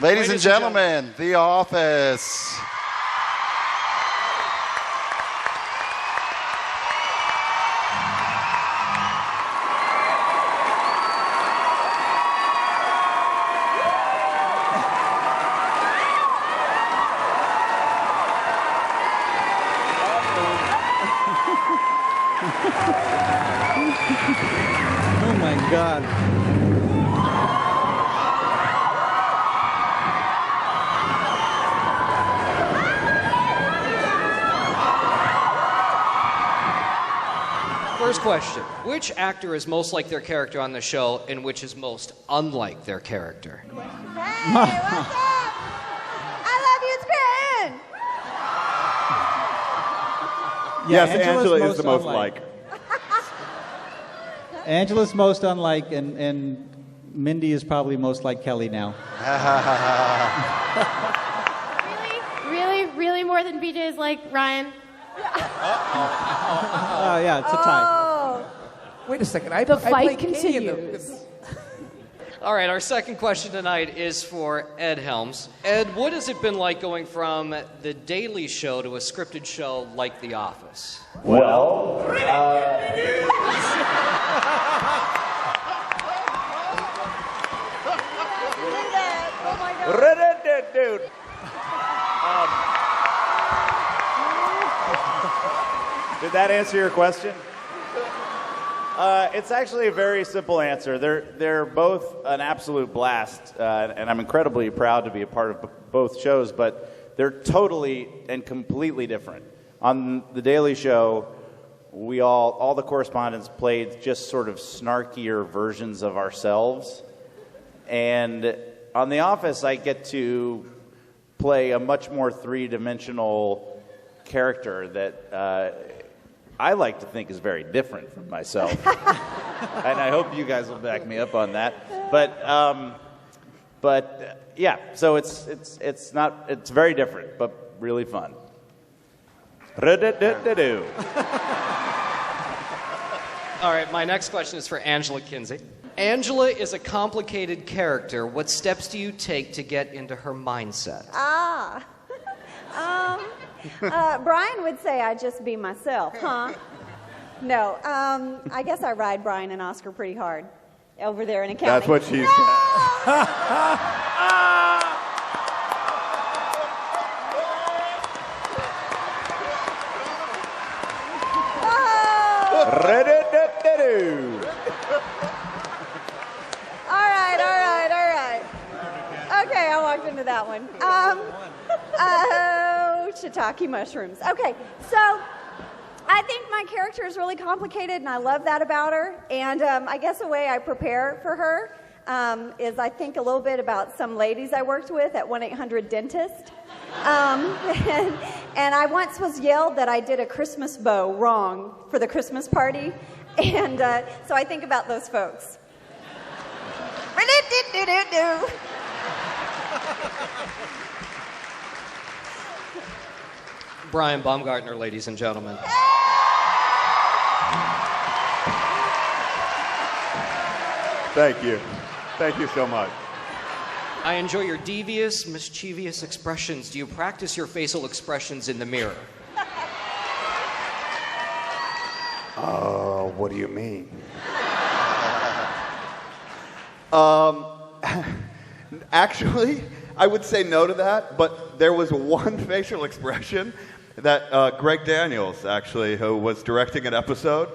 Ladies and gentlemen, The Office. Oh my God. First question. Which actor is most like their character on the show and which is most unlike their character? Hey, what's up? I love you, Scranton. Yeah, Yes, Angela is the most unlike. like. Angela's most unlike, and Mindy is probably most like Kelly now. Really more than BJ is like Ryan? Oh, yeah, it's a tie. Oh, Wait a second. The I fight played Katie in continues. All right, our second question tonight is for Ed Helms. Ed, what has it been like going from The Daily Show to a scripted show like The Office? Well, oh my God. dude. Did that answer your question? It's actually a very simple answer. They're both an absolute blast, and I'm incredibly proud to be a part of both shows, but they're totally and completely different. On The Daily Show, we all the correspondents played just sort of snarkier versions of ourselves. And on The Office, I get to play a much more three-dimensional character that I like to think is very different from myself. And I hope you guys will back me up on that. But yeah, so it's very different, but really fun. All right, my next question is for Angela Kinsey. Angela is a complicated character. What steps do you take to get into her mindset? Brian would say I just be myself, huh? No, I guess I ride Brian and Oscar pretty hard over there in accounting. That's what she said. All right. Okay, I walked into that one. Shiitake mushrooms. Okay, so I think my character is really complicated, and I love that about her. And I guess the way I prepare for her is I think a little bit about some ladies I worked with at 1-800-DENTIST. And I once was yelled that I did a Christmas bow wrong for the Christmas party. And so I think about those folks. Brian Baumgartner, ladies and gentlemen. Thank you. Thank you so much. I enjoy your devious, mischievous expressions. Do you practice your facial expressions in the mirror? What do you mean? Actually, I would say no to that, but there was one facial expression that Greg Daniels, actually, who was directing an episode,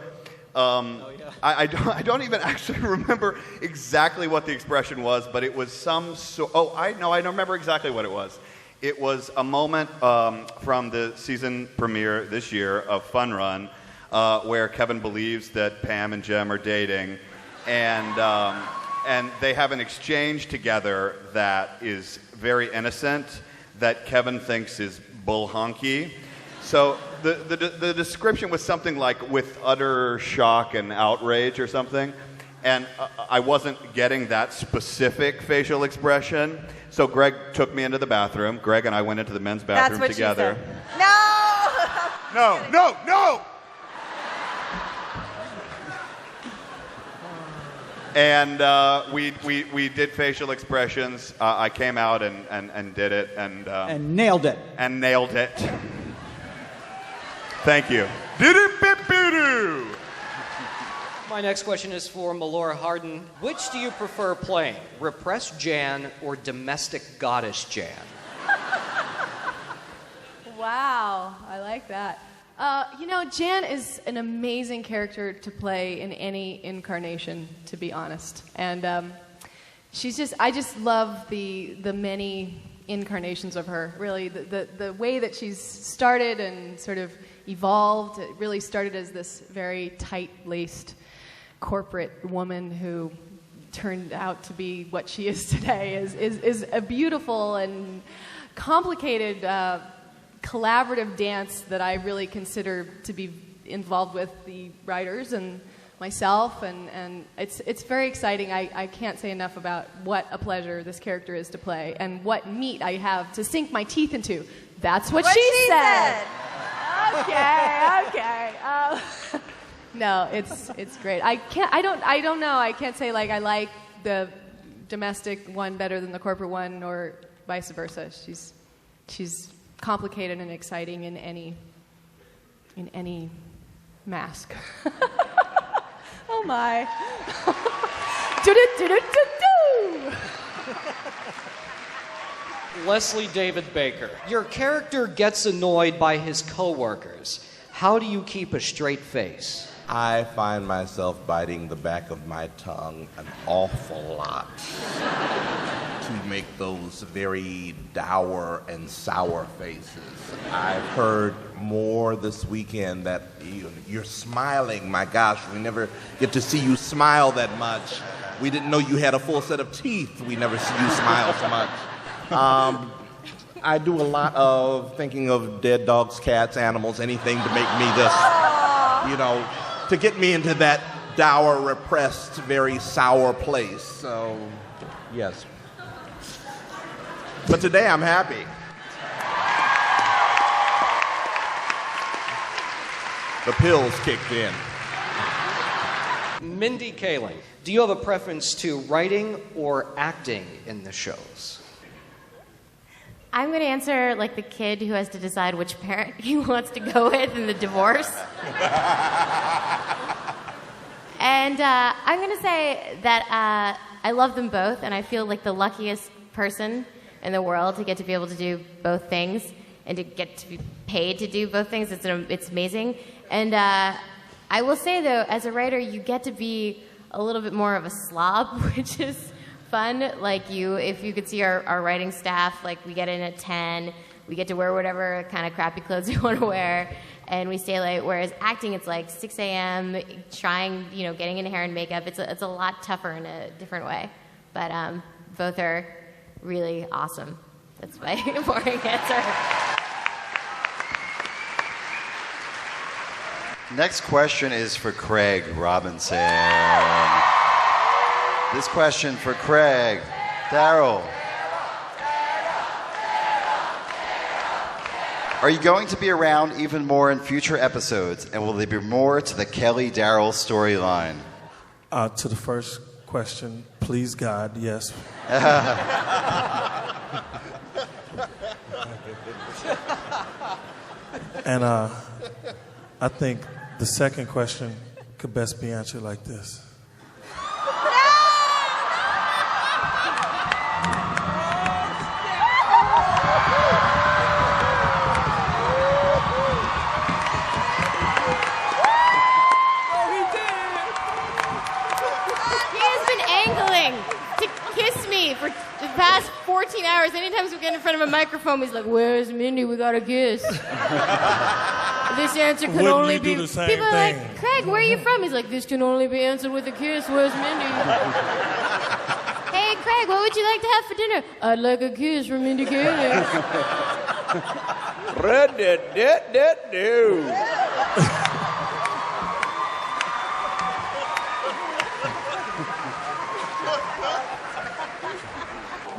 I don't even actually remember exactly what the expression was, but it was some sort... Oh, I don't remember exactly what it was. It was a moment from the season premiere this year of Fun Run where Kevin believes that Pam and Jem are dating, and they have an exchange together that is very innocent, that Kevin thinks is bull honky. So the description was something like with utter shock and outrage or something, and I wasn't getting that specific facial expression. So Greg took me into the bathroom. Greg and I went into the men's bathroom That's what together. She said. No! No! And we did facial expressions. I came out and did it. And nailed it. And nailed it. Thank you. Do-do-bip-boo-doo. My next question is for Melora Hardin. Which do you prefer playing, repressed Jan or domestic goddess Jan? Wow, I like that. Jan is an amazing character to play in any incarnation, to be honest. And I just love the many incarnations of her. Really, the way that she's started and sort of evolved. It really started as this very tight-laced corporate woman who turned out to be what she is today. Is a beautiful and complicated collaborative dance that I really consider to be involved with the writers and myself, and it's very exciting. I can't say enough about what a pleasure this character is to play and what meat I have to sink my teeth into. That's what she said. Okay. No, it's great. I don't know. I can't say like I like the domestic one better than the corporate one or vice versa. She's complicated and exciting in any mask. Oh my. Leslie David Baker. Your character gets annoyed by his coworkers. How do you keep a straight face? I find myself biting the back of my tongue an awful lot to make those very dour and sour faces. I've heard more this weekend that you're smiling. My gosh, we never get to see you smile that much. We didn't know you had a full set of teeth. We never see you smile so much. I do a lot of thinking of dead dogs, cats, animals, anything to make me just, to get me into that dour, repressed, very sour place. So, yes. But today I'm happy. The pills kicked in. Mindy Kaling, do you have a preference to writing or acting in the shows? I'm going to answer like the kid who has to decide which parent he wants to go with in the divorce. And I'm going to say that I love them both, and I feel like the luckiest person in the world to get to be able to do both things and to get to be paid to do both things. It's amazing. And I will say, though, as a writer, you get to be a little bit more of a slob, which is fun. Like if you could see our writing staff, like we get in at 10, we get to wear whatever kind of crappy clothes we want to wear, and we stay late. Whereas acting, it's like 6 a.m., trying, getting into hair and makeup. It's a lot tougher in a different way. But both are really awesome. That's my boring answer. Next question is for Craig Robinson. This question for Craig. Daryl. Are you going to be around even more in future episodes, and will there be more to the Kelly-Daryl storyline? To the first question, please God, yes. And I think the second question could best be answered like this. For the past 14 hours, anytime we get in front of a microphone, he's like, "Where's Mindy? We got a kiss." This answer can only be... People are like, "Craig, where are you from?" He's like, "This can only be answered with a kiss. Where's Mindy?" "Hey, Craig, what would you like to have for dinner?" "I'd like a kiss from Mindy Kaling."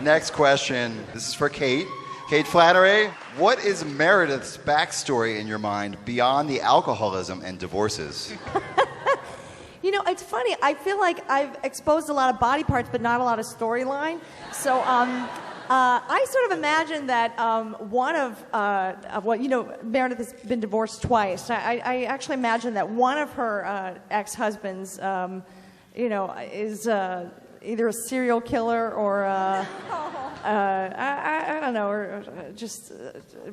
Next question. This is for Kate. Kate Flannery. What is Meredith's backstory in your mind beyond the alcoholism and divorces? You know, it's funny. I feel like I've exposed a lot of body parts, but not a lot of storyline. So I sort of imagine that one of Meredith has been divorced twice. I actually imagine that one of her ex-husbands, is either a serial killer or I don't know, or just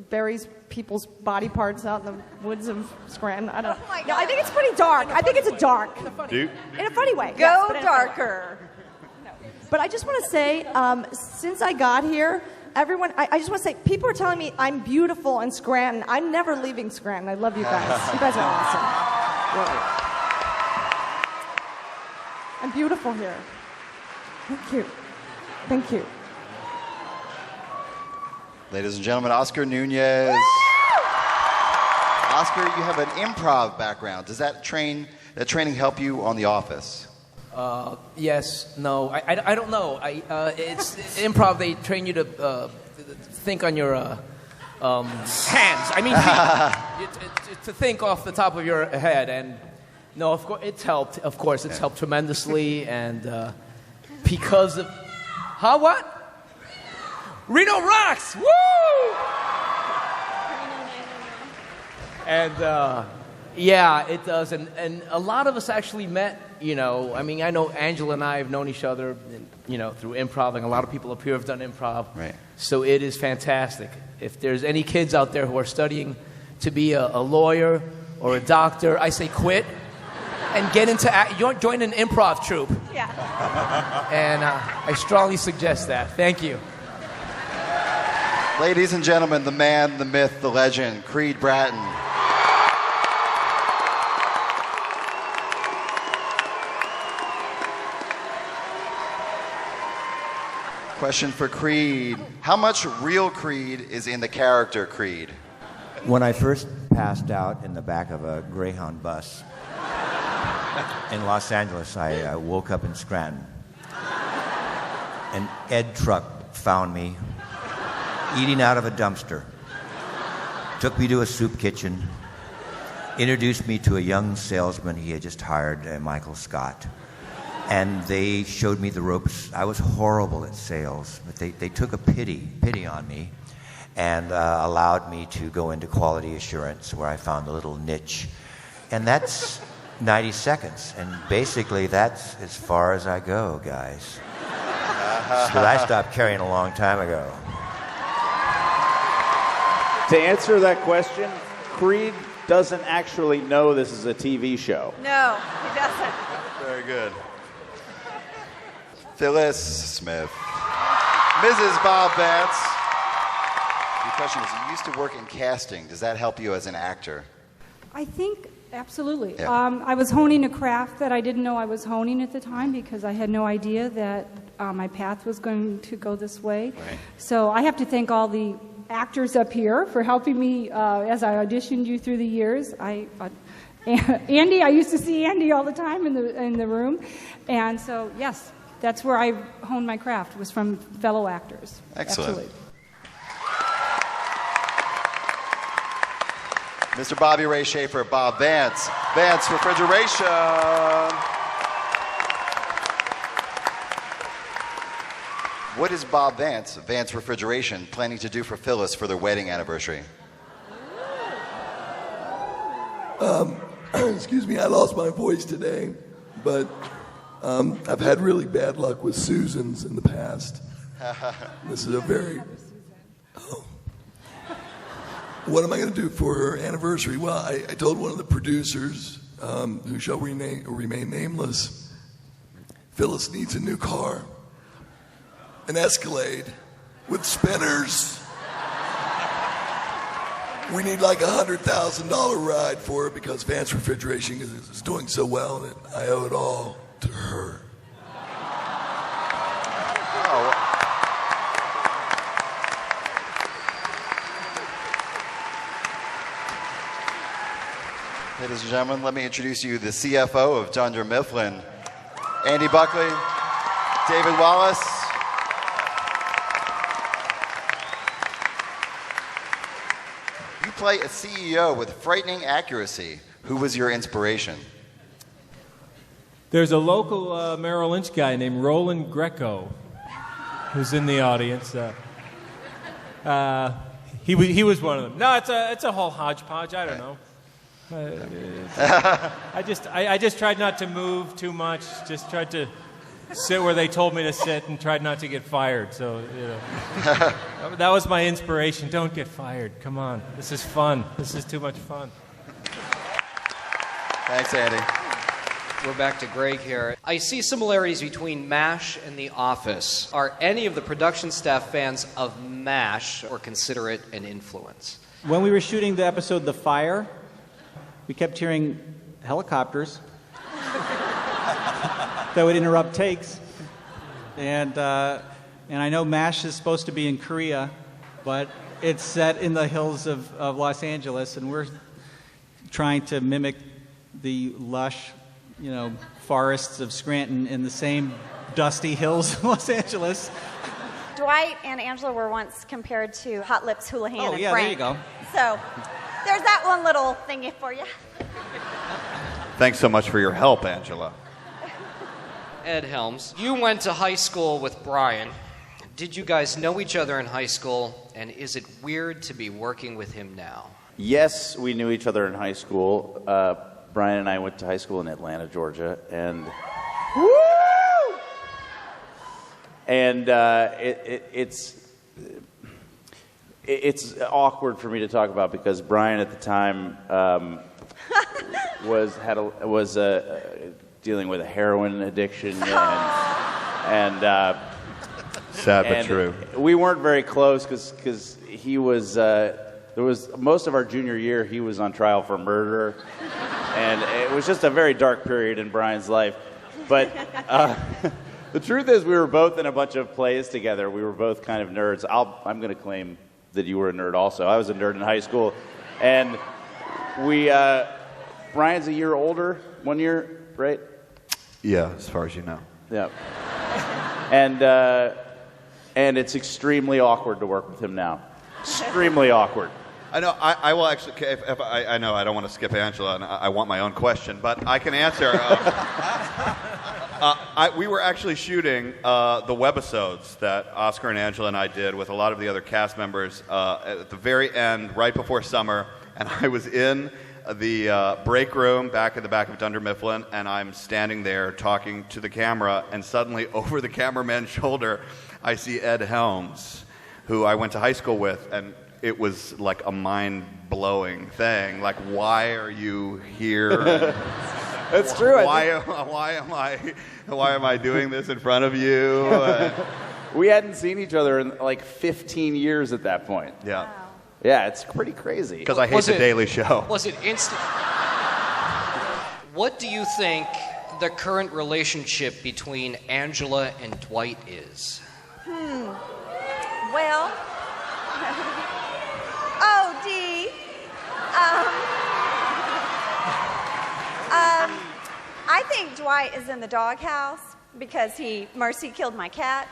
buries people's body parts out in the woods of Scranton. I don't know. No, I think it's pretty dark. I think it's a dark. In a funny way. Go darker. But I just want to say, since I got here, everyone, I just want to say, people are telling me I'm beautiful in Scranton. I'm never leaving Scranton. I love you guys. You guys are awesome. Really. I'm beautiful here. Thank you. Thank you. Ladies and gentlemen, Oscar Nunez. Oscar, you have an improv background. Does that training help you on The Office? Yes, no, I don't know. It's improv. They train you to think on your hands. I mean, to think off the top of your head. And no, of course, it's helped. Of course, it's helped tremendously. And because of what? Reno rocks! Woo! And yeah, it does. And a lot of us actually met. I mean, I know Angela and I have known each other, through improv. A lot of people up here have done improv. Right. So it is fantastic. If there's any kids out there who are studying to be a lawyer or a doctor, I say quit and get into join an improv troupe. Yeah. And I strongly suggest that. Thank you. Ladies and gentlemen, the man, the myth, the legend, Creed Bratton. Question for Creed. How much real Creed is in the character Creed? When I first passed out in the back of a Greyhound bus in Los Angeles, I woke up in Scranton. An Ed truck found me eating out of a dumpster, took me to a soup kitchen, introduced me to a young salesman he had just hired, Michael Scott. And they showed me the ropes. I was horrible at sales, but they took a pity on me and allowed me to go into quality assurance, where I found a little niche. And that's 90 seconds. And basically, that's as far as I go, guys. But I stopped carrying a long time ago. To answer that question, Creed doesn't actually know this is a TV show. No, he doesn't. Very good. Phyllis Smith. Mrs. Bob Vance. The question is, you used to work in casting. Does that help you as an actor? I think absolutely. Yeah. I was honing a craft that I didn't know I was honing at the time, because I had no idea that my path was going to go this way. Right. So I have to thank all the actors up here for helping me as I auditioned you through the years. Andy, I used to see Andy all the time in the room, and so yes, that's where I honed my craft, was from fellow actors. Excellent. Absolutely. Mr. Bobby Ray Schaefer, Bob Vance. Vance Refrigeration. What is Bob Vance, Vance Refrigeration, planning to do for Phyllis for their wedding anniversary? Excuse me, I lost my voice today, but I've had really bad luck with Susans in the past. This is a very... Oh. What am I going to do for her anniversary? Well, I told one of the producers, who shall remain nameless, Phyllis needs a new car. An Escalade with spinners. We need like $100,000 ride for her, because Vance Refrigeration is doing so well, and I owe it all to her. Ladies and gentlemen, let me introduce you the CFO of Dunder Mifflin, Andy Buckley, David Wallace. You play a CEO with frightening accuracy. Who was your inspiration? There's a local Merrill Lynch guy named Roland Greco who's in the audience. He was one of them. No, it's a whole hodgepodge. I don't know. I just tried not to move too much. Just tried to sit where they told me to sit and tried not to get fired. So, that was my inspiration. Don't get fired. Come on. This is fun. This is too much fun. Thanks, Andy. We're back to Greg here. I see similarities between MASH and The Office. Are any of the production staff fans of MASH or consider it an influence? When we were shooting the episode The Fire, we kept hearing helicopters that would interrupt takes. And I know MASH is supposed to be in Korea, but it's set in the hills of Los Angeles, and we're trying to mimic the lush, forests of Scranton in the same dusty hills of Los Angeles. Dwight and Angela were once compared to Hot Lips Houlihan and yeah, Frank. there you go. So there's that one little thingy for you. Thanks so much for your help, Angela. Ed Helms, you went to high school with Brian. Did you guys know each other in high school, and is it weird to be working with him now? Yes, we knew each other in high school. Brian and I went to high school in Atlanta, Georgia, and it's awkward for me to talk about because Brian at the time was dealing with a heroin addiction and sad but true. We weren't very close because he was most of our junior year he was on trial for murder, and it was just a very dark period in Brian's life. But the truth is, we were both in a bunch of plays together. We were both kind of nerds. I'm going to claim that you were a nerd also. I was a nerd in high school, and Brian's a year older, 1 year, right? Yeah, as far as you know. Yeah. And it's extremely awkward to work with him now. Extremely awkward. I know. I will actually. If I know I don't want to skip Angela, and I want my own question, but I can answer. We were actually shooting the webisodes that Oscar and Angela and I did with a lot of the other cast members at the very end, right before summer, and I was in the break room back at the back of Dunder Mifflin, and I'm standing there talking to the camera, and suddenly over the cameraman's shoulder, I see Ed Helms, who I went to high school with, and it was like a mind-blowing thing. Like, why are you here? That's true. Why am I doing this in front of you? We hadn't seen each other in like 15 years at that point. Yeah. Yeah, it's pretty crazy. Because I hate The Daily Show. Was it instant? What do you think the current relationship between Angela and Dwight is? Well, oh, Dee. I think Dwight is in the doghouse because he mercy killed my cat.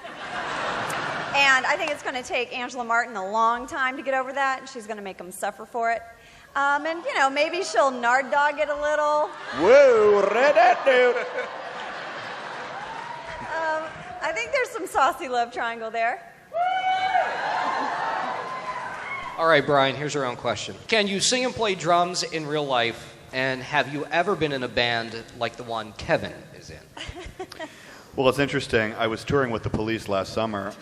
And I think it's going to take Angela Martin a long time to get over that, and she's going to make him suffer for it. And, maybe she'll nard dog it a little. Whoa, red-at-dude. I think there's some saucy love triangle there. All right, Brian, here's your own question. Can you sing and play drums in real life? And have you ever been in a band like the one Kevin is in? Well, it's interesting. I was touring with the Police last summer.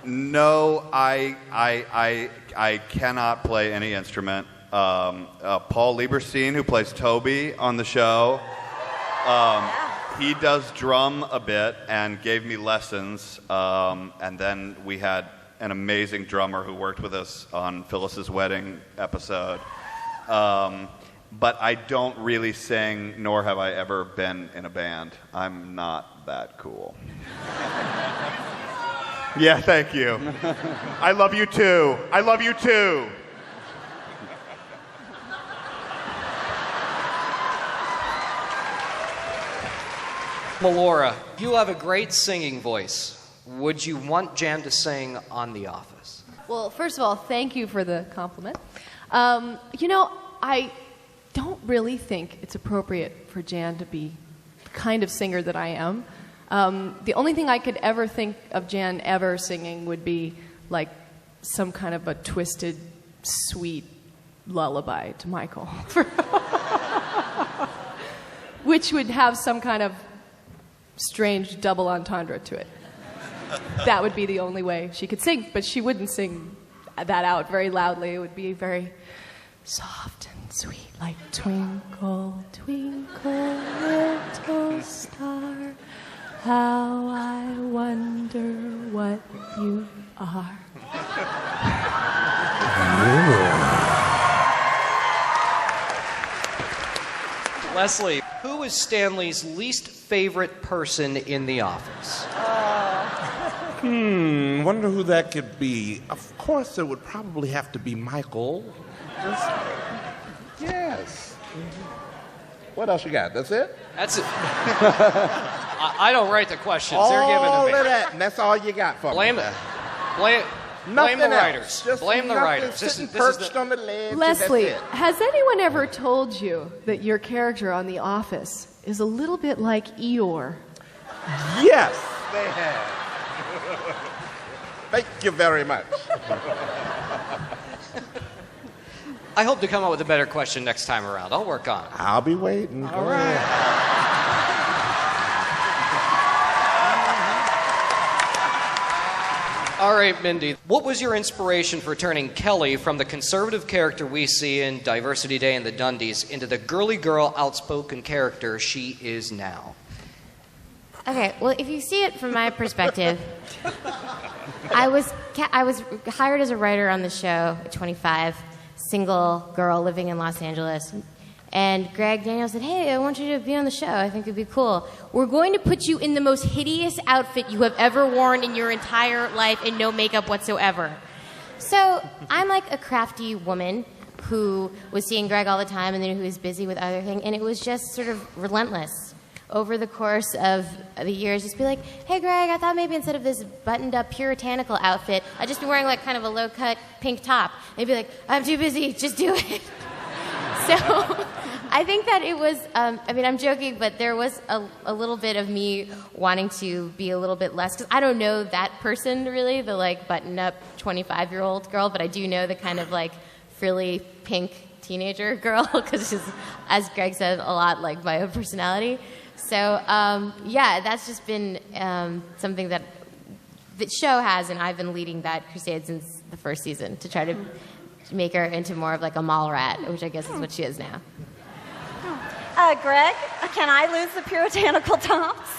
No, I cannot play any instrument. Paul Lieberstein, who plays Toby on the show, he does drum a bit and gave me lessons. And then we had an amazing drummer who worked with us on Phyllis's wedding episode. But I don't really sing, nor have I ever been in a band. I'm not that cool. Yeah, thank you. I love you too. I love you too. Melora, you have a great singing voice. Would you want Jan to sing on The Office? Well, first of all, thank you for the compliment. I don't really think it's appropriate for Jan to be the kind of singer that I am. The only thing I could ever think of Jan ever singing would be like some kind of a twisted, sweet lullaby to Michael. Which would have some kind of strange double entendre to it. That would be the only way she could sing, but she wouldn't sing that out very loudly. It would be very soft and sweet, like twinkle, twinkle, little star, how I wonder what you are. Leslie, who is Stanley's least favorite person in the office? Wonder who that could be. Of course, it would probably have to be Michael. Yes. What else you got? That's it? That's it. I don't write the questions. They're given to me. All of that, and that's all you got for Blame me. Blame the Nothing writers. else. Just Blame the nothing writers. Sitting perched on the ledge. Leslie, and that's it. has anyone ever told you that your character on The Office is a little bit like Eeyore? Yes, they have. Thank you very much. I hope to come up with a better question next time around. I'll work on it. I'll be waiting. All right. All right, Mindy, what was your inspiration for turning Kelly from the conservative character we see in Diversity Day and the Dundies into the girly girl, outspoken character she is now? Okay, well, if you see it from my perspective, I was hired as a writer on the show at 25, single girl living in Los Angeles. And Greg Daniels said, hey, I want you to be on the show. I think it'd be cool. We're going to put you in the most hideous outfit you have ever worn in your entire life and no makeup whatsoever. So I'm like a crafty woman who was seeing Greg all the time and then who was busy with other things. And it was just sort of relentless. Over the course of the years, just be like, hey, Greg, I thought maybe instead of this buttoned-up puritanical outfit, I'd just be wearing like kind of a low-cut pink top. And he'd be like, I'm too busy, just do it. So I think that it was, I'm joking, but there was a little bit of me wanting to be a little bit less, because I don't know that person really, the like buttoned-up 25-year-old girl, but I do know the kind of like frilly pink teenager girl, because she's, as Greg said, a lot like my own personality. So, yeah, that's just been something that the show has, and I've been leading that crusade since the first season to try to make her into more of like a mall rat, which I guess is what she is now. Greg, can I lose the puritanical tops?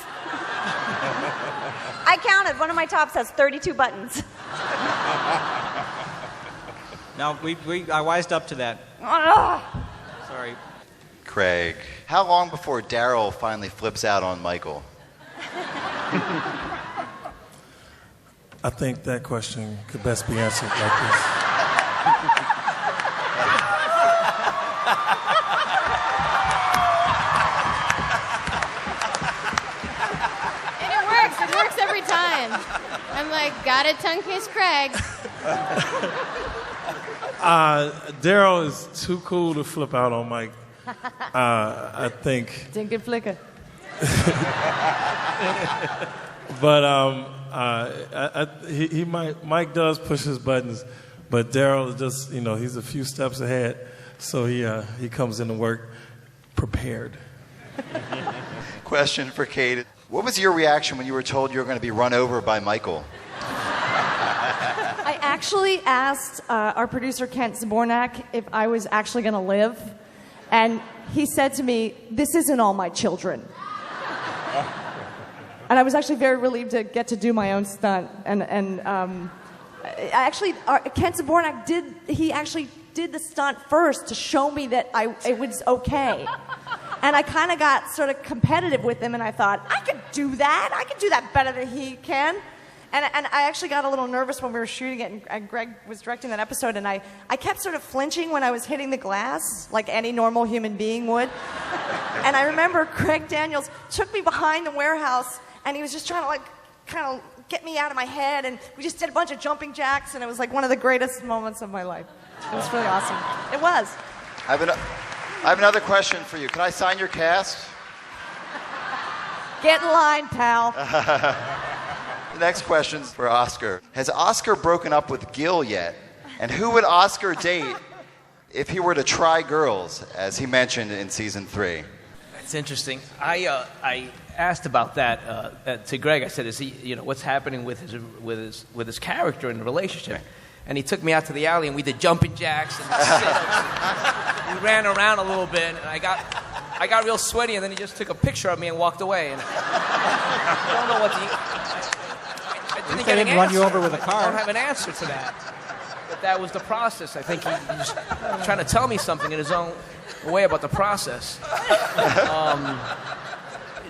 I counted. One of my tops has 32 buttons. No, I wised up to that. Sorry. Craig, how long before Daryl finally flips out on Michael? I think that question could best be answered like this. And it works every time. I'm like, got it, tongue kiss Craig. Daryl is too cool to flip out on Mike. I think. Dinkin' flicker. But Mike does push his buttons, but Daryl is just, he's a few steps ahead, so he comes into work prepared. Question for Kate. What was your reaction when you were told you were going to be run over by Michael? I actually asked our producer, Kent Zbornak, if I was actually going to live. And he said to me, this isn't all my children. And I was actually very relieved to get to do my own stunt. And actually, Kent Zbornak did the stunt first to show me that it was okay. And I kind of got sort of competitive with him, and I thought, I could do that. I could do that better than he can. And I actually got a little nervous when we were shooting it, and Greg was directing that episode, and I kept sort of flinching when I was hitting the glass, like any normal human being would. And I remember Greg Daniels took me behind the warehouse, and he was just trying to, kind of get me out of my head, and we just did a bunch of jumping jacks, and it was like one of the greatest moments of my life. It was really awesome. It was. I have another question for you. Can I sign your cast? Get in line, pal. The next question's for Oscar. Has Oscar broken up with Gil yet? And who would Oscar date if he were to try girls, as he mentioned in season 3? That's interesting. I asked about that to Greg. I said, "Is he? What's happening with his character in the relationship?" And he took me out to the alley, and we did jumping jacks and sit-ups. We ran around a little bit, and I got real sweaty, and then he just took a picture of me and walked away. And I don't know what I didn't get an run you answer. over with a car. I don't have an answer to that. But that was the process. I think he was trying to tell me something in his own way about the process.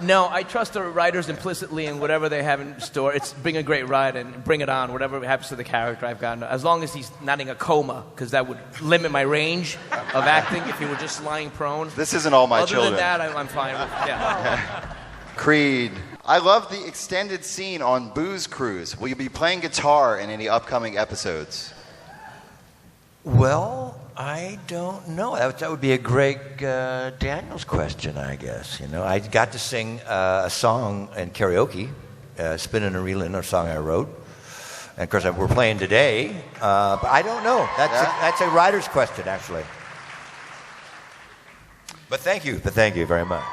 No, I trust the writers implicitly in whatever they have in store. It's bring a great ride and bring it on, whatever happens to the character I've gotten. As long as he's not in a coma, because that would limit my range of acting if he were just lying prone. This isn't All My Children. Other than that, I'm fine with yeah. Creed. I love the extended scene on Booze Cruise. Will you be playing guitar in any upcoming episodes? Well, I don't know. That would be a Greg Daniels question, I guess. I got to sing a song in karaoke, Spinning and Reeling, a song I wrote. And of course, we're playing today. But I don't know. That's a writer's question, actually. But thank you very much.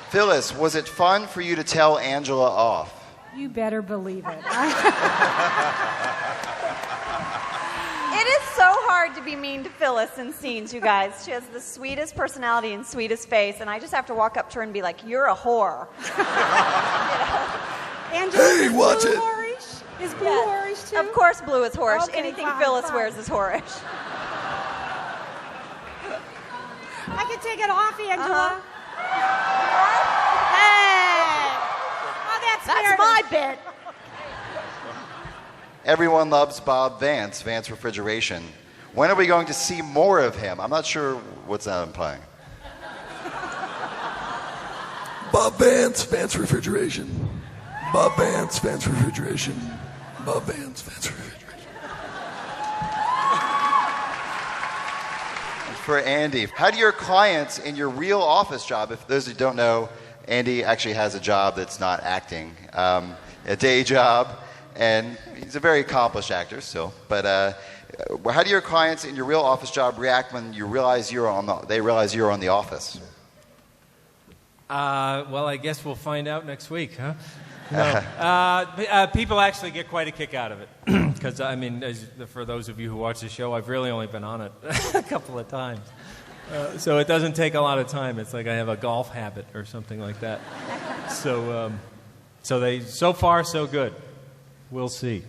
Phyllis, was it fun for you to tell Angela off? You better believe it. It is so hard to be mean to Phyllis in scenes, you guys. She has the sweetest personality and sweetest face, and I just have to walk up to her and be like, "You're a whore." Angela, Hey, watch Blue it. Whorish? Is Blue whorish too? Of course Blue is whorish. Okay, Anything fine, Phyllis fine. wears is whorish. I can take it off, Angela. Hey! Oh, that's my bit. Everyone loves Bob Vance, Vance Refrigeration. When are we going to see more of him? I'm not sure what's that implying. Bob Vance, Vance Refrigeration. Bob Vance, Vance Refrigeration. Bob Vance, Vance Refrigeration. For Andy, how do your clients in your real office job, if those who don't know, Andy actually has a job that's not acting, a day job, and he's a very accomplished actor still. But how do your clients in your real office job react when you realize they realize you're on The Office? Well, I guess we'll find out next week, huh? No. People actually get quite a kick out of it. Because, I mean, for those of you who watch the show, I've really only been on it a couple of times. So it doesn't take a lot of time. It's like I have a golf habit or something like that. So far, so good. We'll see.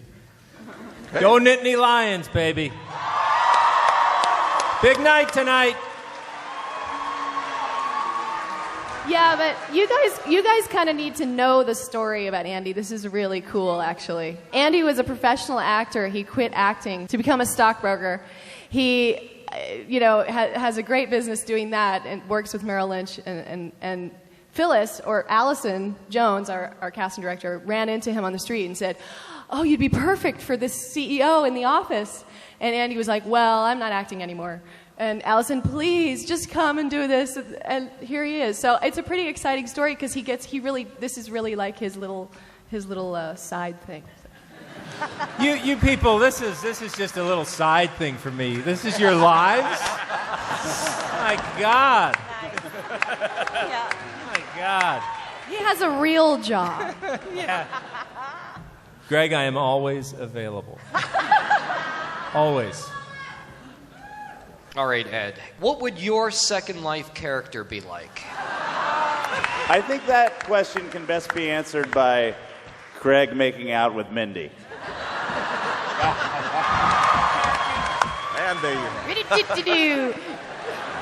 Okay. Go Nittany Lions, baby. Big night tonight. Yeah, but you guys kind of need to know the story about Andy. This is really cool, actually. Andy was a professional actor. He quit acting to become a stockbroker. He, has a great business doing that and works with Merrill Lynch. And Phyllis, or Allison Jones, our casting director, ran into him on the street and said, "Oh, you'd be perfect for this CEO in The Office." And Andy was like, "Well, I'm not acting anymore." And Allison, "Please, just come and do this." And here he is. So it's a pretty exciting story because this is really like his little side thing. You people, this is just a little side thing for me. This is your lives? My God. Yeah. My God. He has a real job. Yeah. Greg, I am always available. Always. All right, Ed. What would your Second Life character be like? I think that question can best be answered by Greg making out with Mindy. And there you go. Rid-a-doo-doo-doo.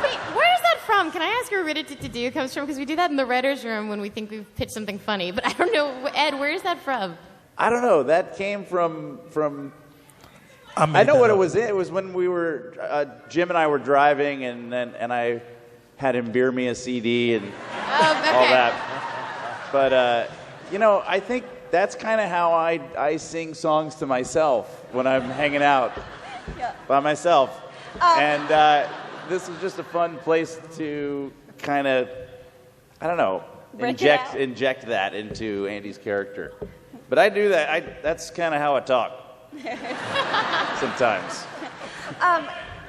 Wait, where's that from? Can I ask where rid-a-doo-doo-doo comes from? Because we do that in the writer's room when we think we've pitched something funny. But I don't know. Ed, where is that from? I don't know. That came from I know what it was. It was when we were Jim and I were driving, and I had him beer me a CD and all that. But I think that's kind of how I sing songs to myself when I'm hanging out by myself. And this was just a fun place to kind of, I don't know, Break it out. inject that into Andy's character. But I do that. That's kind of how I talk sometimes.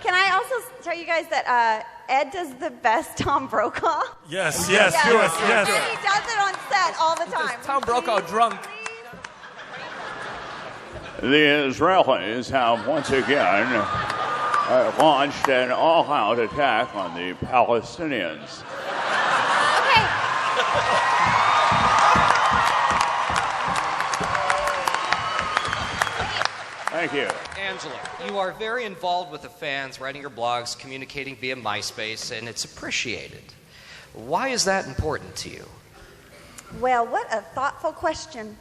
Can I also tell you guys that Ed does the best Tom Brokaw? Yes, do it. yes. And he does it on set all the time. Tom Brokaw drunk. The Israelis have once again launched an all-out attack on the Palestinians. Thank you. Angela, you are very involved with the fans, writing your blogs, communicating via MySpace, and it's appreciated. Why is that important to you? Well, what a thoughtful question.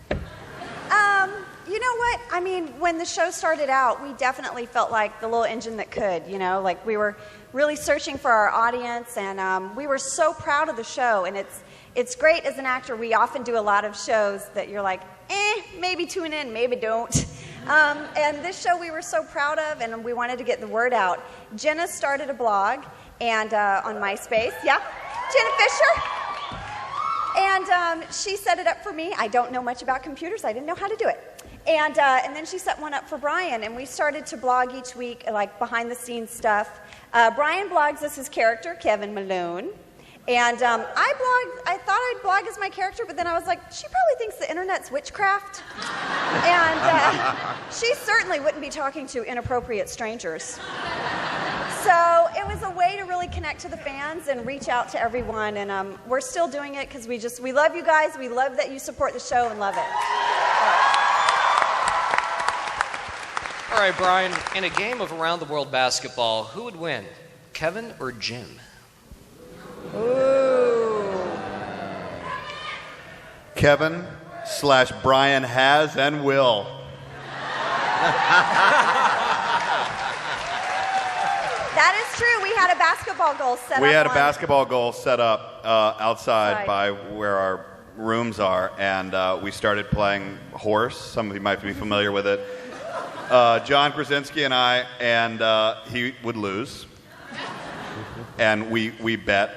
You know what? I mean, when the show started out, we definitely felt like the little engine that could, you know, like we were really searching for our audience, and we were so proud of the show. And it's great as an actor. We often do a lot of shows that you're like, maybe tune in, maybe don't. And this show we were so proud of, and we wanted to get the word out. Jenna started a blog and on MySpace. Yeah, Jenna Fisher. And she set it up for me. I don't know much about computers. I didn't know how to do it. And then she set one up for Brian, and we started to blog each week, like behind-the-scenes stuff. Brian blogs as his character, Kevin Malone. And I thought I'd blog as my character, but then I was like, she probably thinks the internet's witchcraft. And she certainly wouldn't be talking to inappropriate strangers. So it was a way to really connect to the fans and reach out to everyone. And we're still doing it because we love you guys. We love that you support the show and love it. All right, Brian, in a game of around the world basketball, who would win, Kevin or Jim? Kevin/Brian has and will. That is true. We had a basketball goal set up. We had a basketball goal set up outside by where our rooms are, and we started playing horse. Some of you might be familiar with it. John Krasinski and I, and he would lose. And we bet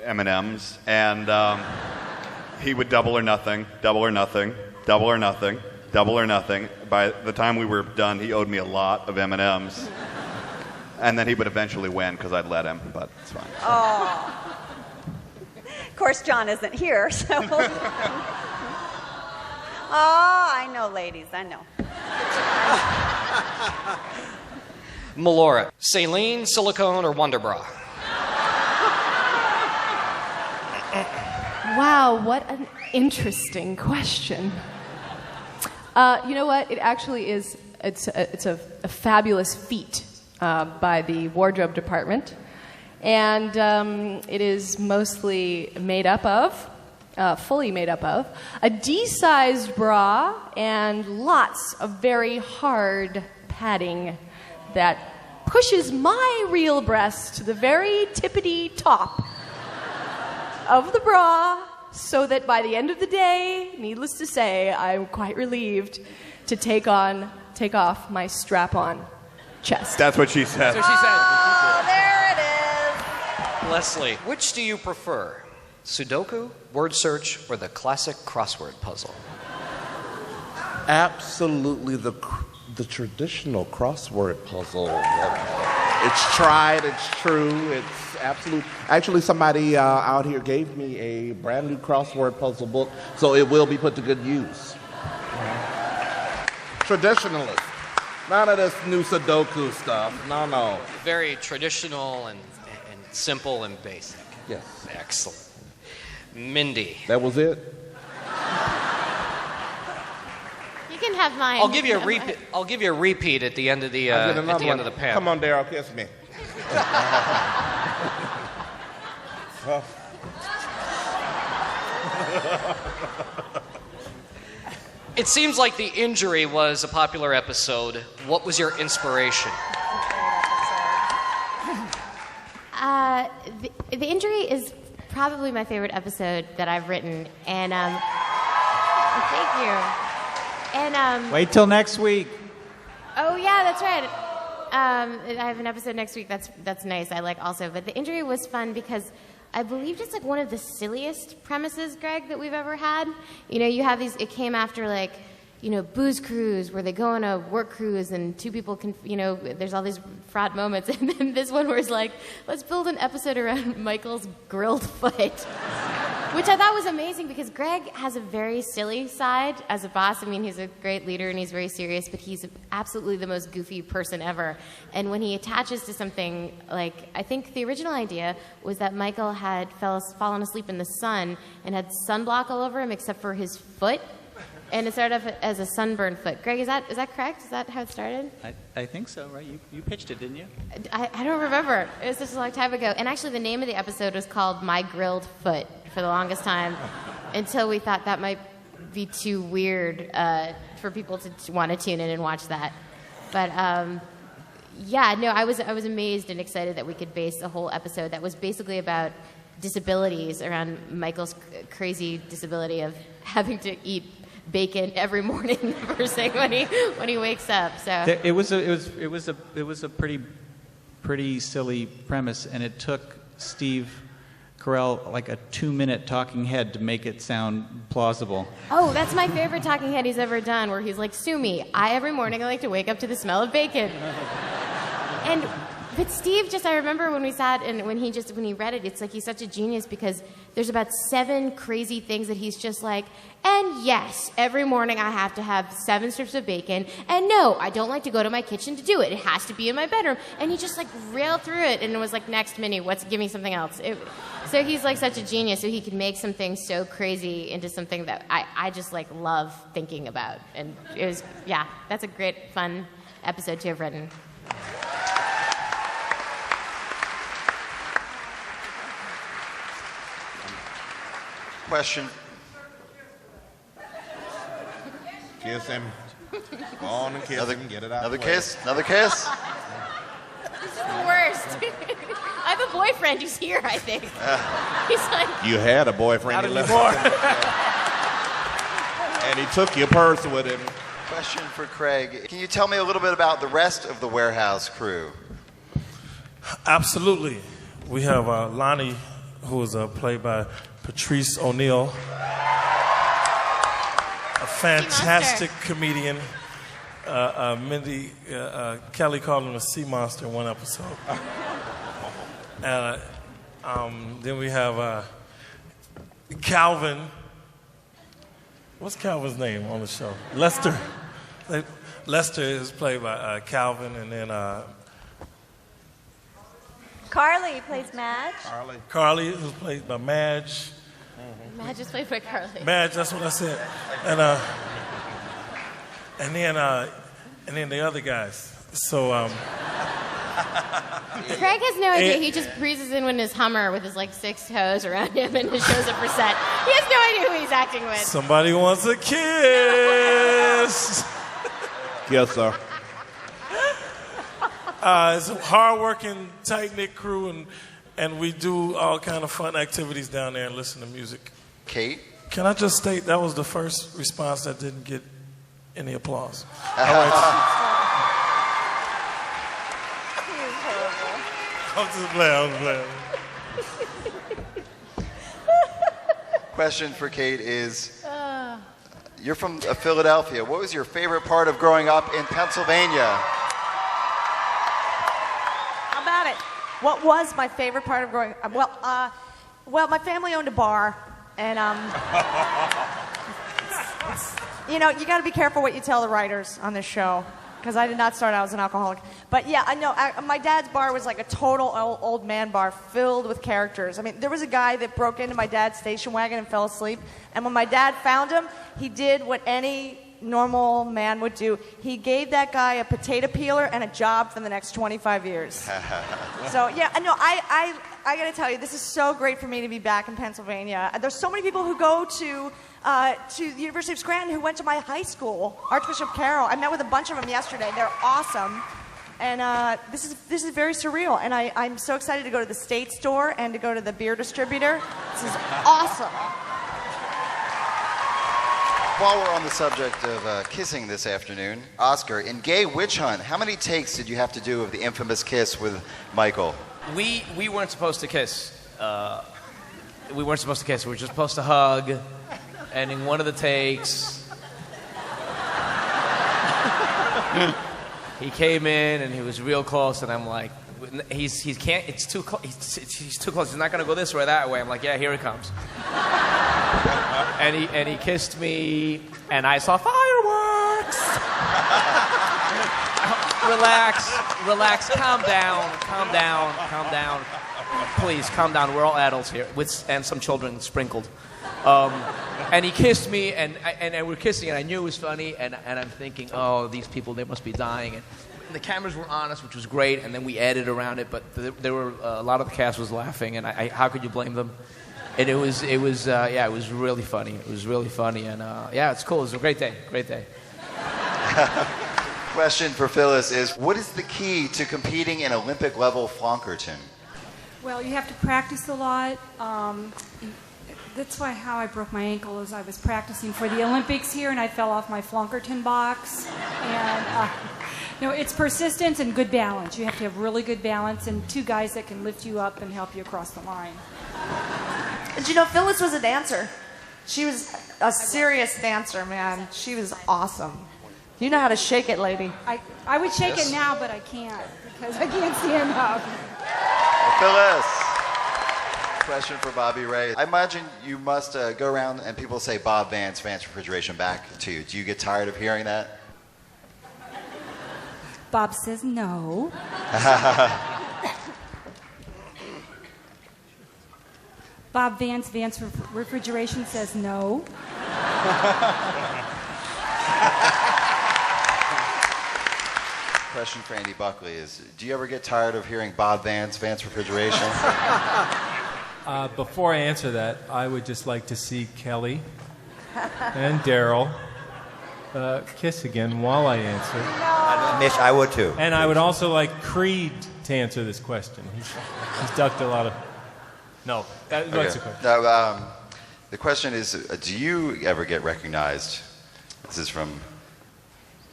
M&Ms, and he would double or nothing, double or nothing, double or nothing, double or nothing. By the time we were done, he owed me a lot of M&Ms. And then he would eventually win because I'd let him, but it's fine. Oh. Of course, John isn't here, so. Oh, I know, ladies, I know. Melora, saline, silicone, or Wonder Bra? Wow, what an interesting question. You know what? It actually is. It's a fabulous feat by the wardrobe department, and it is mostly made up of, fully made up of, a D-sized bra and lots of very hard padding that pushes my real breast to the very tippity top of the bra, so that by the end of the day, needless to say, I'm quite relieved to take off my strap-on chest. That's what she said. That's what she said. Oh, there it is. Leslie, which do you prefer? Sudoku, word search, or the classic crossword puzzle? Absolutely the traditional crossword puzzle. It's tried, it's true, it's absolute. Actually, somebody out here gave me a brand new crossword puzzle book, so it will be put to good use. Traditionalist. None of this new Sudoku stuff. No. Very traditional and simple and basic. Yes. Excellent. Mindy. That was it? You can have mine. I'll give you a repeat. I'll give you a repeat at the end of the end of the panel. Come on, Daryl, kiss me. It seems like The Injury was a popular episode. What was your inspiration? The Injury is probably my favorite episode that I've written, and thank you. And wait till next week. Oh yeah, that's right. I have an episode next week. That's nice. I like also. But the injury was fun because I believe it's like one of the silliest premises, Greg, that we've ever had. You know, you have these. It came after like, you know, Booze Cruise, where they go on a work cruise and two people can, you know, there's all these fraught moments. And then this one where it's like, let's build an episode around Michael's grilled foot. Which I thought was amazing because Greg has a very silly side as a boss. I mean, he's a great leader and he's very serious, but he's absolutely the most goofy person ever. And when he attaches to something, like, I think the original idea was that Michael had fallen asleep in the sun and had sunblock all over him except for his foot. And it started off as a sunburned foot. Greg, is that correct? Is that how it started? I think so, right? You pitched it, didn't you? I don't remember. It was just a long time ago. And actually, the name of the episode was called My Grilled Foot for the longest time, until we thought that might be too weird for people to want to tune in and watch that. But yeah, no, I was amazed and excited that we could base a whole episode that was basically about disabilities around Michael's crazy disability of having to eat bacon every morning the first thing when he wakes up. So it was a pretty silly premise, and it took Steve Carell like a 2-minute talking head to make it sound plausible. Oh, that's my favorite talking head he's ever done, where he's like, "Sue me, every morning I like to wake up to the smell of bacon." But Steve, I remember when we sat and when he read it, it's like he's such a genius because there's about 7 crazy things that he's just like, and yes, every morning I have to have 7 strips of bacon, and no, I don't like to go to my kitchen to do it. It has to be in my bedroom. And he just like railed through it, and it was like, next Minnie, give me something else. So he's like such a genius, so he can make something so crazy into something that I just like love thinking about. And it was, yeah, that's a great, fun episode to have written. Question. Kiss him. Go on and kiss him. Get it out. Another kiss. Another kiss. This is the worst. I have a boyfriend who's here, I think. He's like... You had a boyfriend. Not He left anymore. and he took your purse with him. Question for Craig. Can you tell me a little bit about the rest of the warehouse crew? Absolutely. We have Lonnie, who is played by Patrice O'Neill, a fantastic comedian. Mindy Kelly called him a sea monster in one episode. Then we have Calvin. What's Calvin's name on the show? Lester. Lester is played by Calvin, and then Carly plays Madge. Carly is played by Madge. Madge is played by Carly. Madge, that's what I said. And then the other guys. So Craig has no idea. He just breezes in with his Hummer with his like 6 toes around him and just shows up for set. He has no idea who he's acting with. Somebody wants a kiss. Yes, sir. It's a hard-working, tight-knit crew, and we do all kind of fun activities down there and listen to music. Kate? Can I just state that was the first response that didn't get any applause? I'm just playing. Question for Kate is, you're from Philadelphia. What was your favorite part of growing up in Pennsylvania? How about it? What was my favorite part of growing up? Well, my family owned a bar, and you know, you got to be careful what you tell the writers on this show, because I did not start out as an alcoholic. But yeah, I know my dad's bar was like a total old man bar filled with characters. I mean, there was a guy that broke into my dad's station wagon and fell asleep, and when my dad found him, he did what any normal man would do. He gave that guy a potato peeler and a job for the next 25 years. So yeah, no, I got to tell you, this is so great for me to be back in Pennsylvania. There's so many people who go to the University of Scranton who went to my high school, Archbishop Carroll. I met with a bunch of them yesterday. They're awesome. And this is very surreal. And I'm so excited to go to the State Store and to go to the beer distributor. This is awesome. While we're on the subject of kissing this afternoon, Oscar, in Gay Witch Hunt, how many takes did you have to do of the infamous kiss with Michael? We weren't supposed to kiss. We weren't supposed to kiss. We were just supposed to hug. And in one of the takes, he came in and he was real close, and I'm like, he can't. It's too close. He's too close. He's not gonna go this way or that way. I'm like, yeah, here he comes. and he kissed me, and I saw fireworks. Relax, calm down. Please, calm down. We're all adults here, and some children sprinkled. And he kissed me, and we're kissing, and I knew it was funny, and I'm thinking, oh, these people, they must be dying. And the cameras were on us, which was great, and then we edited around it, but there were a lot of the cast was laughing, and how could you blame them? And it was really funny. It was really funny, and it's cool. It was a great day. Question for Phyllis is, what is the key to competing in Olympic-level flonkerton? Well, you have to practice a lot. That's how I broke my ankle is I was practicing for the Olympics here, and I fell off my flonkerton box. And it's persistence and good balance. You have to have really good balance and two guys that can lift you up and help you across the line. And Phyllis was a dancer. She was a serious dancer, man. She was awesome. You know how to shake it, lady. I would shake it now, but I can't because I can't stand up. Phyllis, question for Bobby Ray. I imagine you must go around and people say Bob Vance Refrigeration back to you. Do you get tired of hearing that? Bob says no. Bob Vance Refrigeration says no. Question for Andy Buckley is, do you ever get tired of hearing Bob Vance Refrigeration? Before I answer that, I would just like to see Kelly and Daryl kiss again while I answer. Mitch, I would too. And I would also like Creed to answer this question. He's ducked a lot of... No, that's the question. Now, the question is, do you ever get recognized? This is from...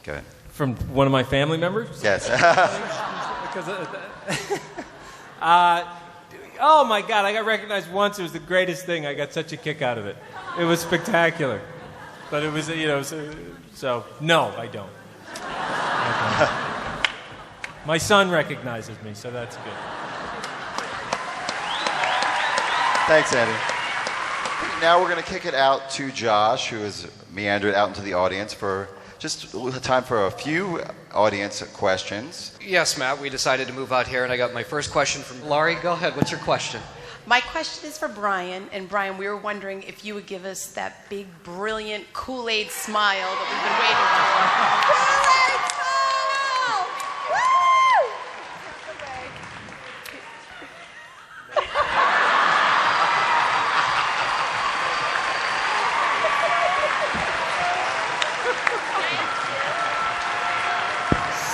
Go ahead. From one of my family members? Yes. Oh my God, I got recognized once. It was the greatest thing. I got such a kick out of it. It was spectacular. But it was, so no, I don't. My son recognizes me, so that's good. Thanks, Andy. Now we're going to kick it out to Josh, who has meandered out into the audience for just time for a few audience questions. Yes, Matt, we decided to move out here, and I got my first question from Laurie. Go ahead, what's your question? My question is for Brian. And Brian, we were wondering if you would give us that big, brilliant Kool-Aid smile that we've been waiting for. Kool-Aid smile!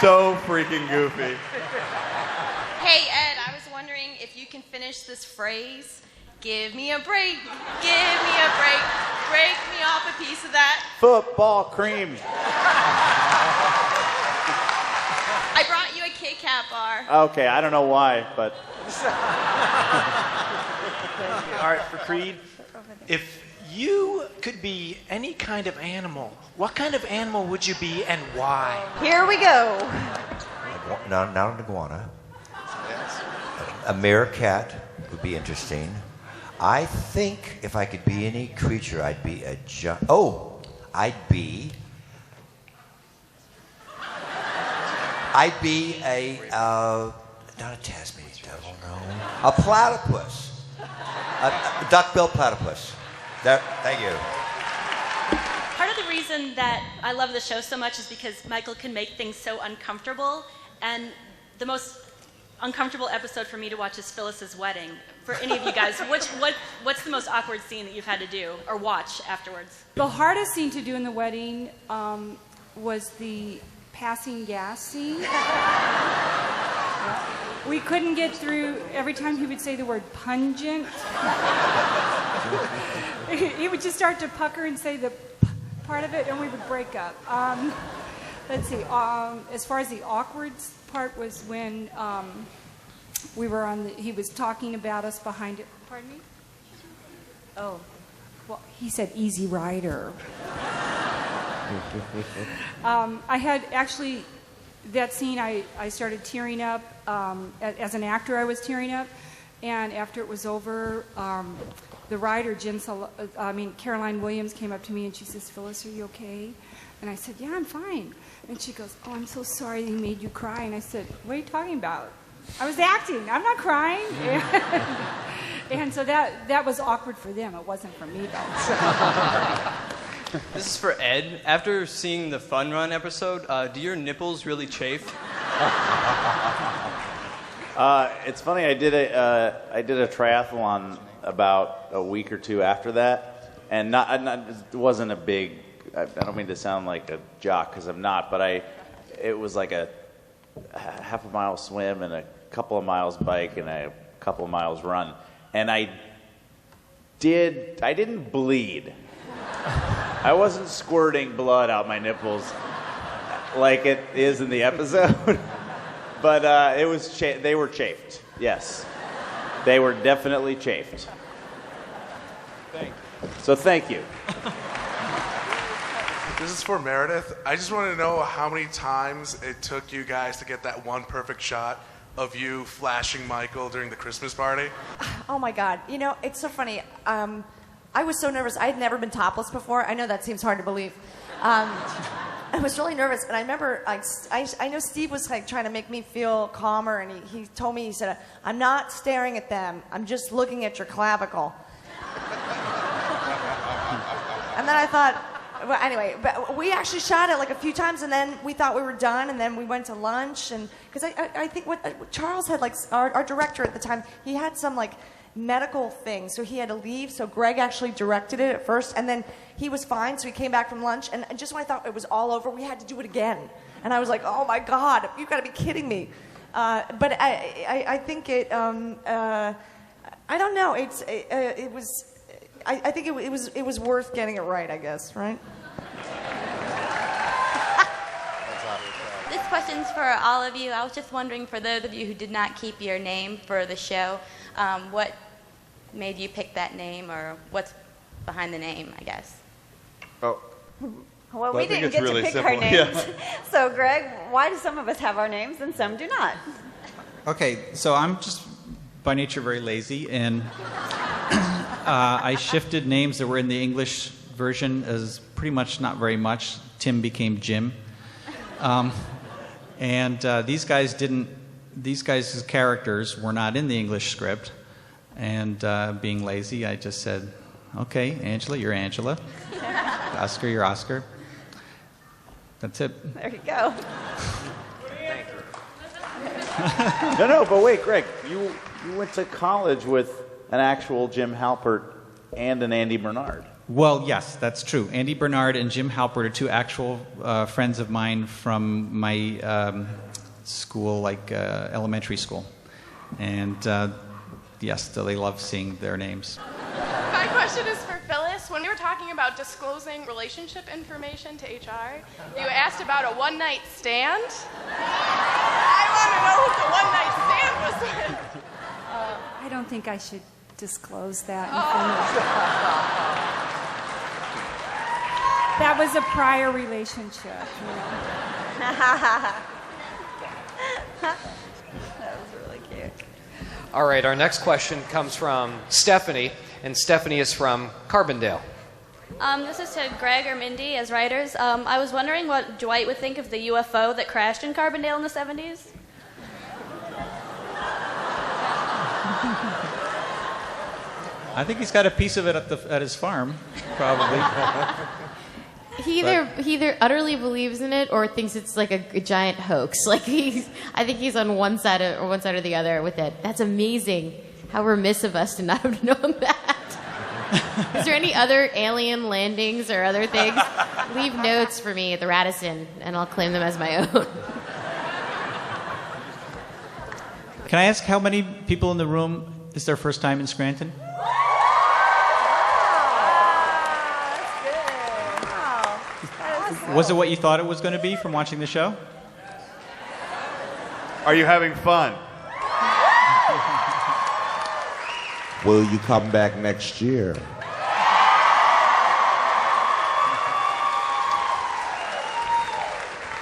So freaking goofy. Hey, Ed, I was wondering if you can finish this phrase. Give me a break. Give me a break. Break me off a piece of that. Football cream. I brought you a Kit Kat bar. Okay, I don't know why, but... All right, for Creed, if you could be any kind of animal, what kind of animal would you be and why? Here we go. Not an iguana. A meerkat would be interesting. I think if I could be any creature, I'd be a not a Tasmanian devil, no. A platypus. A duck-billed platypus. Thank you. Part of the reason that I love the show so much is because Michael can make things so uncomfortable, and the most uncomfortable episode for me to watch is Phyllis's wedding. For any of you guys, what's the most awkward scene that you've had to do or watch afterwards? The hardest scene to do in the wedding was the passing gas scene. We couldn't get through. Every time he would say the word pungent, he would just start to pucker and say the part of it, and we would break up. Let's see. As far as the awkward part was when we were on he was talking about us behind it. Pardon me? Oh. Well, he said Easy Rider. I had actually, that scene, I started tearing up. As an actor, I was tearing up. And after it was over, the writer, Caroline Williams, came up to me and she says, Phyllis, are you okay? And I said, yeah, I'm fine. And she goes, oh, I'm so sorry he made you cry. And I said, what are you talking about? I was acting. I'm not crying. And so that was awkward for them. It wasn't for me, though. This is for Ed. After seeing the Fun Run episode, do your nipples really chafe? It's funny. I did a triathlon about a week or two after that, and it wasn't a big. I don't mean to sound like a jock because I'm not, but it was like a half a mile swim and a couple of miles bike and a couple of miles run, and I didn't bleed. I wasn't squirting blood out my nipples like it is in the episode. But it was they were chafed. Yes, they were definitely chafed. Thank you. So thank you. This is for Meredith. I just want to know how many times it took you guys to get that one perfect shot of you flashing Michael during the Christmas party. Oh my God! You know, it's so funny. I was so nervous. I had never been topless before. I know that seems hard to believe. I was really nervous, and I remember I know Steve was like trying to make me feel calmer, and he told me, he said, I'm not staring at them, I'm just looking at your clavicle. And then I thought, well, anyway, but we actually shot it like a few times, and then we thought we were done, and then we went to lunch, and because I think what Charles had, like our director at the time, he had some like medical thing, so he had to leave, so Greg actually directed it at first, and then he was fine, so he came back from lunch, and just when I thought it was all over, we had to do it again, and I was like, oh my God, you've got to be kidding me. But I think it, I don't know, I think it was worth getting it right, I guess, right? This question's for all of you. I was just wondering, for those of you who did not keep your name for the show, what made you pick that name, or what's behind the name, I guess? Oh. Well, we didn't get to pick our names. Yeah. So, Greg, why do some of us have our names and some do not? Okay, so I'm just by nature very lazy, and I shifted names that were in the English version as pretty much not very much. Tim became Jim. And these guys' characters were not in the English script. And being lazy, I just said, okay, Angela, you're Angela. Oscar, you're Oscar. That's it. There you go. No, but wait, Greg, you went to college with an actual Jim Halpert and an Andy Bernard. Well, yes, that's true. Andy Bernard and Jim Halpert are two actual friends of mine from my school, like elementary school. And yes, they love seeing their names. My question is for Phyllis. When you were talking about disclosing relationship information to HR, you asked about a one-night stand. I want to know who the one-night stand was with. I don't think I should disclose that. That was a prior relationship. That was really cute. All right, our next question comes from Stephanie, and Stephanie is from Carbondale. This is to Greg or Mindy as writers. I was wondering what Dwight would think of the UFO that crashed in Carbondale in the 70s. I think he's got a piece of it at his farm, probably. He either utterly believes in it or thinks it's like a giant hoax. Like I think he's on one side or the other with it. That's amazing. How remiss of us to not have known that. Is there any other alien landings or other things? Leave notes for me at the Radisson, and I'll claim them as my own. Can I ask how many people in the room is their first time in Scranton? Was it what you thought it was going to be from watching the show? Are you having fun? Will you come back next year?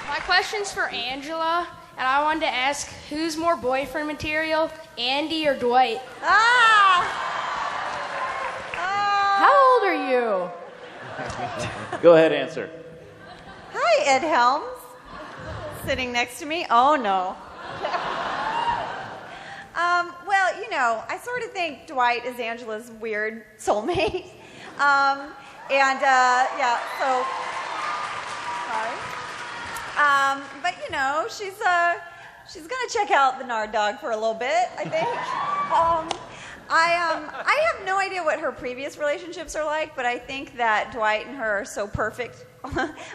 My question's for Angela, and I wanted to ask, who's more boyfriend material, Andy or Dwight? How old are you? Go ahead, answer. Hi, Ed Helms. Sitting next to me. Oh, no. Well, you know, I sort of think Dwight is Angela's weird soulmate. Yeah, so, sorry. But, you know, she's going to check out the Nard dog for a little bit, I think. I have no idea what her previous relationships are like, but I think that Dwight and her are so perfect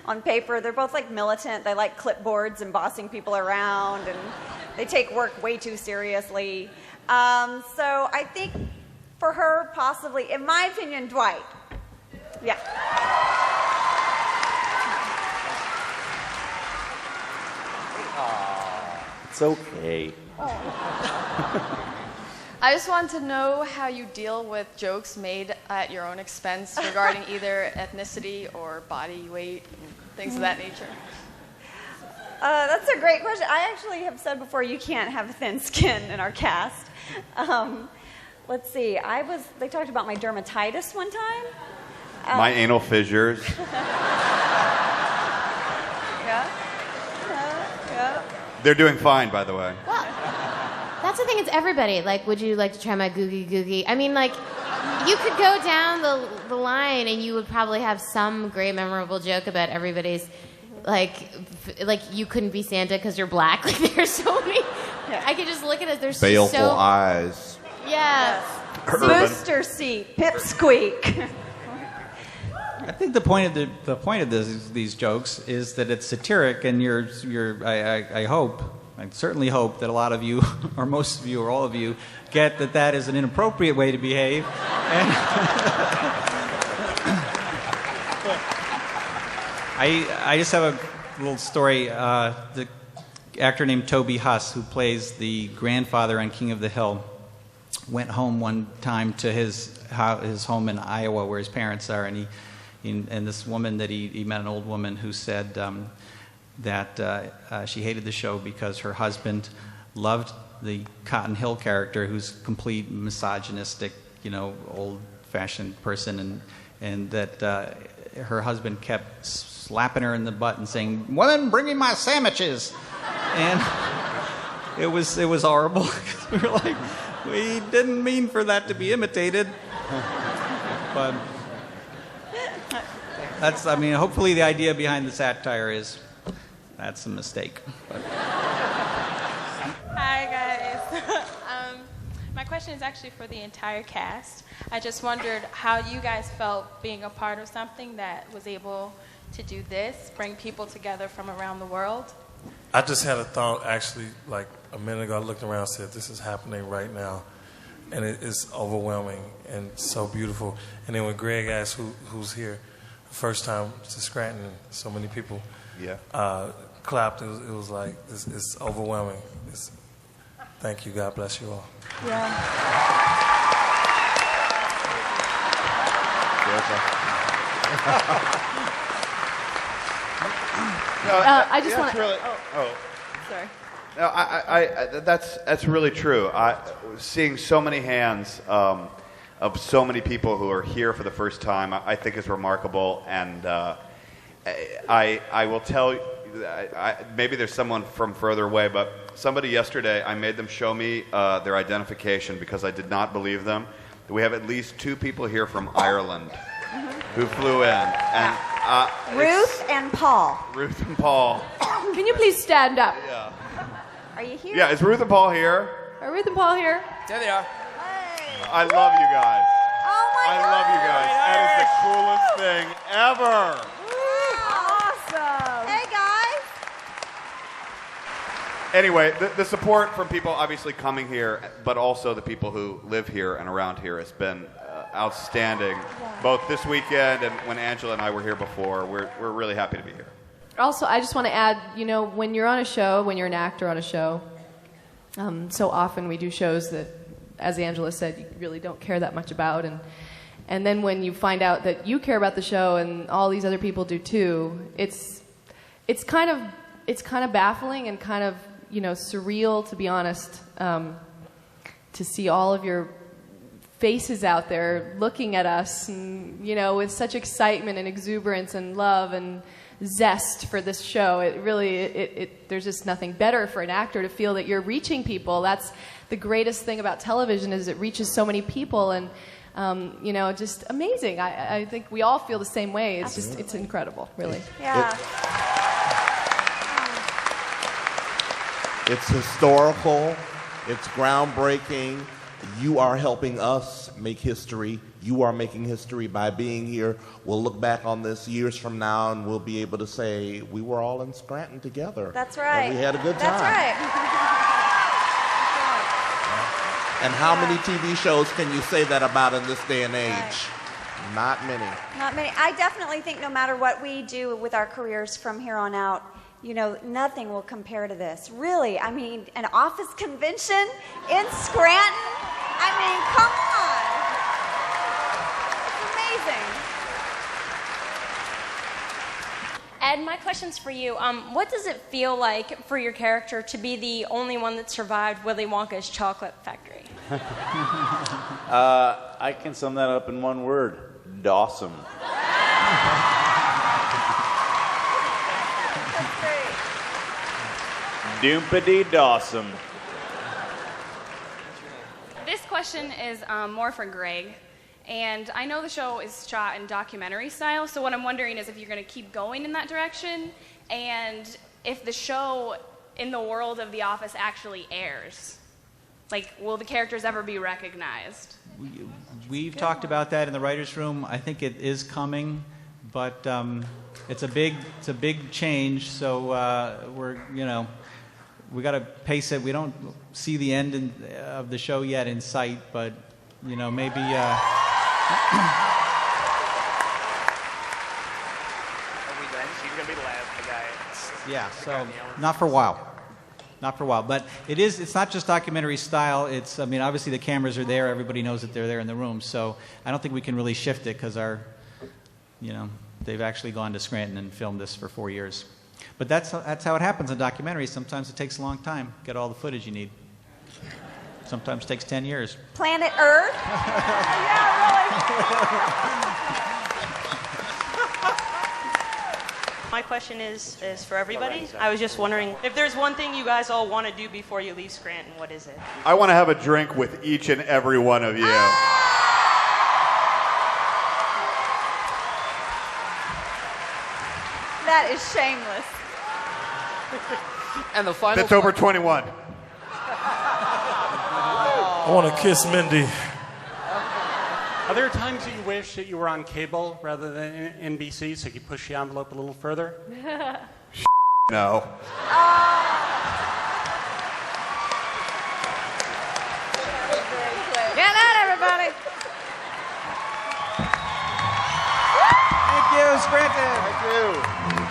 on paper. They're both like militant. They like clipboards and bossing people around, and they take work way too seriously. So I think for her, possibly, in my opinion, Dwight. Yeah. It's okay. I just want to know how you deal with jokes made at your own expense regarding either ethnicity or body weight and things of that nature. That's a great question. I actually have said before, you can't have thin skin in our cast. Let's see. They talked about my dermatitis one time. My anal fissures. Yeah. They're doing fine, by the way. That's the thing, it's everybody. Like, would you like to try my googie googie? I mean, like, you could go down the line and you would probably have some great memorable joke about everybody's, like you couldn't be Santa because you're black. Like, there's so many. I could just look at it. There's Baleful so... eyes. Yeah. Booster seat, pipsqueak. I think the point of these jokes is that it's satiric, and I certainly hope that a lot of you, or most of you, or all of you, get that is an inappropriate way to behave. And I just have a little story. The actor named Toby Huss, who plays the grandfather on King of the Hill, went home one time to his home in Iowa, where his parents are, and this woman that he met, an old woman who said that she hated the show because her husband loved the Cotton Hill character, who's a complete misogynistic, old-fashioned person, and that her husband kept slapping her in the butt and saying, "Women, bring me my sandwiches," and it was horrible. We were like, we didn't mean for that to be imitated, but. Hopefully the idea behind the satire is that's a mistake. Hi, guys. My question is actually for the entire cast. I just wondered how you guys felt being a part of something that was able to do this, bring people together from around the world. I just had a thought, actually, like a minute ago. I looked around and said, this is happening right now. And it is overwhelming and so beautiful. And then when Greg asked who's here, first time to Scranton, so many people clapped. It was like, it's overwhelming. Thank you. God bless you all. I just want to... Really, sorry. No, that's really true. Seeing so many hands of so many people who are here for the first time, I think is remarkable. And I will tell you, maybe there's someone from further away, but somebody yesterday, I made them show me their identification because I did not believe them. We have at least 2 people here from Ireland who flew in. And Ruth and Paul. Ruth and Paul. Can you please stand up? Yeah. Are you here? Yeah, is Ruth and Paul here? Are Ruth and Paul here? There they are. I love you guys. Oh my I love you guys. That is the coolest thing ever. Awesome. Hey, guys. Anyway, the support from people obviously coming here, but also the people who live here and around here has been outstanding, both this weekend and when Angela and I were here before. We're really happy to be here. Also, I just want to add, when you're on a show, when you're an actor on a show, so often we do shows that, as Angela said, you really don't care that much about, and then when you find out that you care about the show and all these other people do too, it's kind of baffling and kind of surreal, to be honest, to see all of your faces out there looking at us, and, with such excitement and exuberance and love and zest for this show. It really, there's just nothing better for an actor to feel that you're reaching people. That's the greatest thing about television, is it reaches so many people, and just amazing. I think we all feel the same way. It's just, it's incredible, really. Yeah. It's historical. It's groundbreaking. You are helping us make history. You are making history by being here. We'll look back on this years from now, and we'll be able to say we were all in Scranton together. That's right. And we had a good time. That's right. And how many TV shows can you say that about in this day and age? Right. Not many. Not many. I definitely think no matter what we do with our careers from here on out, nothing will compare to this. Really, I mean, an office convention in Scranton? I mean, come on. It's amazing. Ed, my question's for you. What does it feel like for your character to be the only one that survived Willy Wonka's chocolate factory? I can sum that up in one word: Dawsome. Doompity Dawsome. This question is more for Greg. And I know the show is shot in documentary style, so what I'm wondering is if you're going to keep going in that direction, and if the show in the world of The Office actually airs. Like, will the characters ever be recognized? We've talked about that in the writers' room. I think it is coming, but it's a big change. So we got to pace it. We don't see the end of the show yet in sight, but maybe. Yeah, so not for a while. Not for a while, but it's not just documentary style. It's, obviously the cameras are there. Everybody knows that they're there in the room. So I don't think we can really shift it because they've actually gone to Scranton and filmed this for 4 years. But that's how it happens in documentaries. Sometimes it takes a long time to get all the footage you need. Sometimes it takes 10 years. Planet Earth? Yeah, really. My question is for everybody. I was just wondering, if there's one thing you guys all want to do before you leave Scranton, what is it? I want to have a drink with each and every one of you. That is shameless. And the final. That's over 21. I want to kiss Mindy. Are there times that you wish that you were on cable rather than NBC so you could push the envelope a little further? No. Good night, everybody. Thank you, Scranton. Thank you.